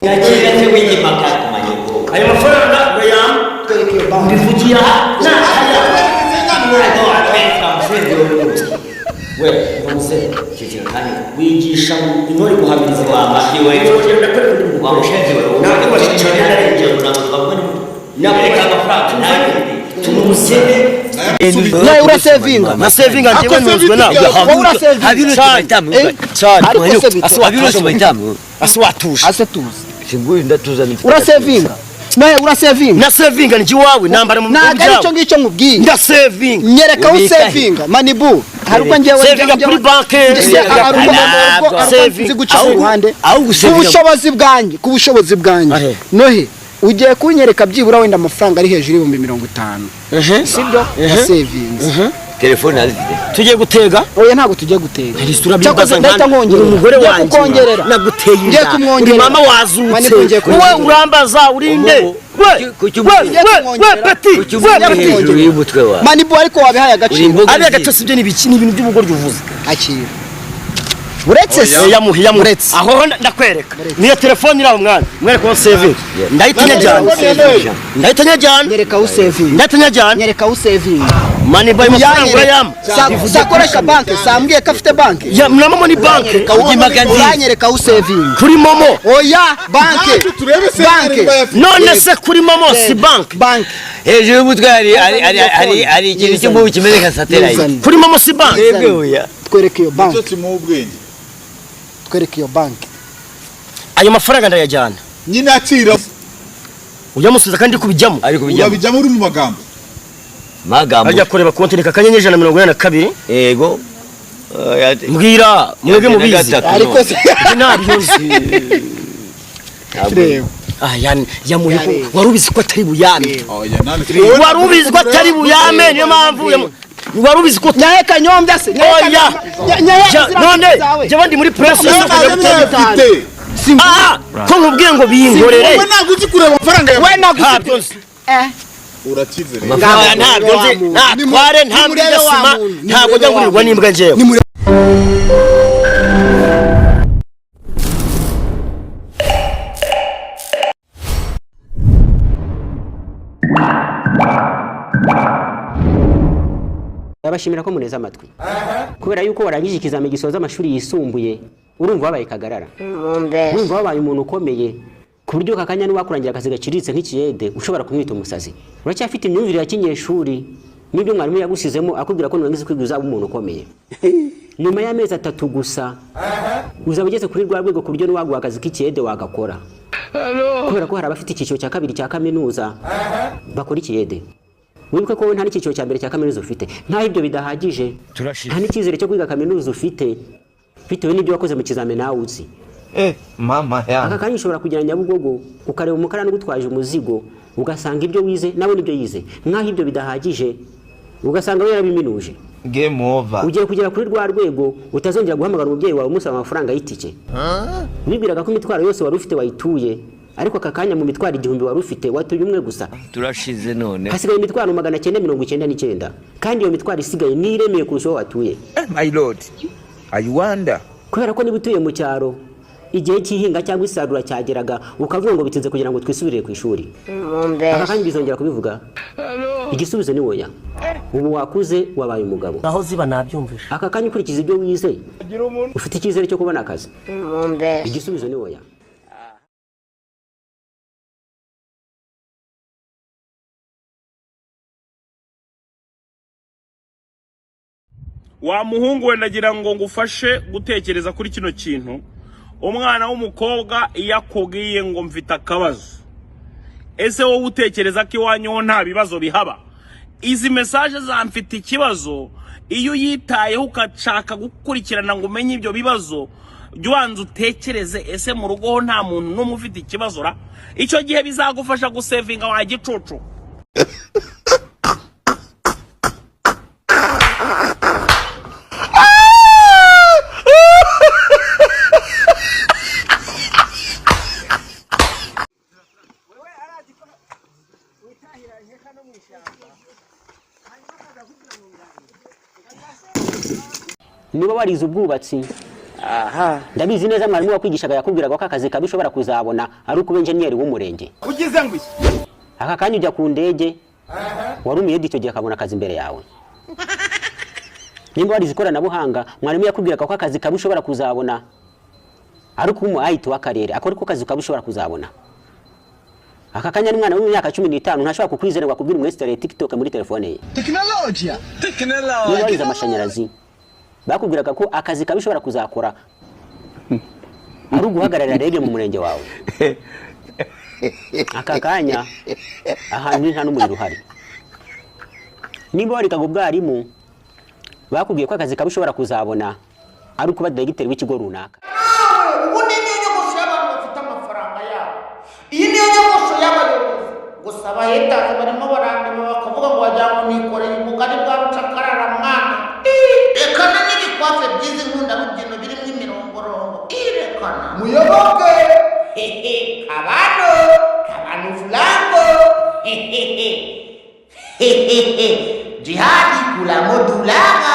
yakira se wiki makati manyo ayo mafaranga ya ndivugiye na we bamuse kikirani wigisha intore guhamiriza wamaki we wamushenze we nako bashikira narenje munamutwa nakureka amafaranga nayo tumusebe nawe urasevinga na sevinga njyewe nuzwe na habiro cyane habiro cyane aswatusha singuye ndatuzana urasevinga nawe urasevinga na sevinga nji wawe nambara mu byawe nicyo ngicyo nkubwiye nda sevinga nyereka usevinga manibu haruko njyewe sevinga kuri banke sevinga guca ku ruhande ku bushobozi bwanjye nohe ugiye kunyereka byibura wenda amafaranga ari hejuru y'50,000 sibyo savings telefone azide tugiye gutega oya ntago tugiye gutega cyakoze ndahita nkongera umugore wanjye naguteye ngiye kumwongera mama wazutse wowe urambaza urinde we peti hejuru y'umutwe wawe manibu ariko wabihaye agaciro ari agaciro sibyo n'ibiki n'ibintu by'ubugoryo uvuze akira uretse yamuretse aho ndakwereka niyo telefone iraho mwana mwereka ko saving ndahita nyajyana nyereka usaving mani boy mafaranga yam sakoresha banke sambwiye ko afite banke ya mnamo ni banke uranyereka usaving kuri momo oya banke none se kuri momo si banke hejuru y'umutwe ari ikintu cy'umubu kimeze nka satellite kuri momo si banke twereke iyo banke twereke iyo banke ayo mafaranga ndayajyana nyine akira uyamusubiza kandi kubijyamo urabijyamo uri mu magambo ajya kureba konti ni kakanyenye 142 yego mbwira mwebwe mubizi ariko se nabyozi yani yamuhiko warubizi ko atari buyame warubizi ko atari buyame niyo mpamvu warubizi ko nyahe kanyombya se none je bandi muri press ko nkubwiye ngo binkorere we ntabwo uzi kureba amafaranga yawe we ntabwo urakize ntabwo nzi natware ntambwe gasima ntabwo njya ngurirwa n'imbwa njewe abashimira ko muneza amatwi kubera yuko warangije ikizame gisoza amashuri yisumbuye urumva wabaye kagarara urumva wabaye umuntu ukomeye ku buryo kakanya n'uwakurangira akazi gaciritse nk'ikiyede ushobora kumwita umusazi uracyafite imyumvire ya kinyeshuri n'ibyo mwarimu yagusizemo akubwira ko nurangiza kwiga uzaba umuntu ukomeye nyuma y'amezi 3 gusa uzaba ugeze kuri rwa rwego ku buryo n'uwaguha akazi k'ikiyede wagakora kubera ko hari abafite icyiciro cya kabiri cya kaminuza bakora ikiyede wibuke ko nta n'icyiciro cya mbere cya kaminuza ufite nta ibyo bidahagije nta n'icyizere cyo kwiga kaminuza ufite bitewe n'ibyo wakoze mu kizame nawe uzi mama ya aka kanya ushobora kugira Nyabugogo ukareba umukara n'ugutwaje umuzigo ugasanga ibyo wize nawe nibyo yize nkaho ibyo bidahagije ugasanga we yarabiminuje game over ugiye kugera kuri rwa rwego utazongera guhamagara umubyeyi wawe umusaba amafaranga y'itike wibwiraga ko imitwaro yose wari ufite wayituye ariko aka kanya mu mitwaro 1000 wari ufite watuye umwe gusa turashize none hasigaye imitwaro 999 kandi iyo mitwaro isigaye niremeye kurushaho watuye my lord I wonder kubera ko niba utuye mu cyaro igihe cy'ihinga cyangwa isarura cyageraga ukavuga ngo bitinze kugira ngo twisubirire ku ishuri aka kanya bizongera kubivuga igisubizo ni woya ubu wakuze wabaye umugabo naho ziba nabyumvisha aka kanya ukurikiza ibyo wize ufite icyizere cyo kubona akazi igisubizo ni woya wa muhungu we nagira ngo ngufashe gutekereza kuri kino kintu umwana w'umukobwa iyo akubwiye ngo mfite akabazo ese wowe utekereza ko iwanyu nta bibazo bihaba izi message za mfite ikibazo iyo yitayeho ukashaka gukurikirana ngo umenye ibyo bibazo jwanze utekereze ese mu rugo nta muntu n'umwe ufite ikibazo ra icyo gihe bizagufasha gusevinga wa gicucu niba warize ubwubatsi aha ndabizi neza mwarimu wakwigishaga yakubwiraga ko akazi kabishobora kuzabona ari ukuba engineer w'umurenge ugize ngo aka kanya ujya ku ndege warumiye icyo gihe akabona akazi imbere yawe nimba warize ikoranabuhanga mwarimu yakubwiraga ko akazi kabishobora kuzabona ari kuba umu IT w'akarere akora ko kazi kabishobora kuzabona aka kanya n'umwana w'imyaka 15 ntashobora kukwizerwa kubwira umwesitare TikTok muri telefone ye technology niba amashanyarazi bakubwiraga ko akazi kabishobora kuzakora ari uguhagararira rege mu murenge wawe aka kanya ahantu nta n'umuriro uhari niba warikaga ubwarimu bakubwiye ko akazi kabishobora kuzabona ari ukuba directeur w'ikigo runaka ubundi niyo nyogosho y'abantu bafite amafaranga yabo iyi niyo nyogosho y'abayobozi gusa abahetazi barimo barandeba bakavuga ngo wajyanwa nikoreye umugari bwa rucakarara mwana rekana n'ibikwafe byiza inkundarugendo birimo imirongorongo irekana muyoboke kabano fulango jihadi kula modulaga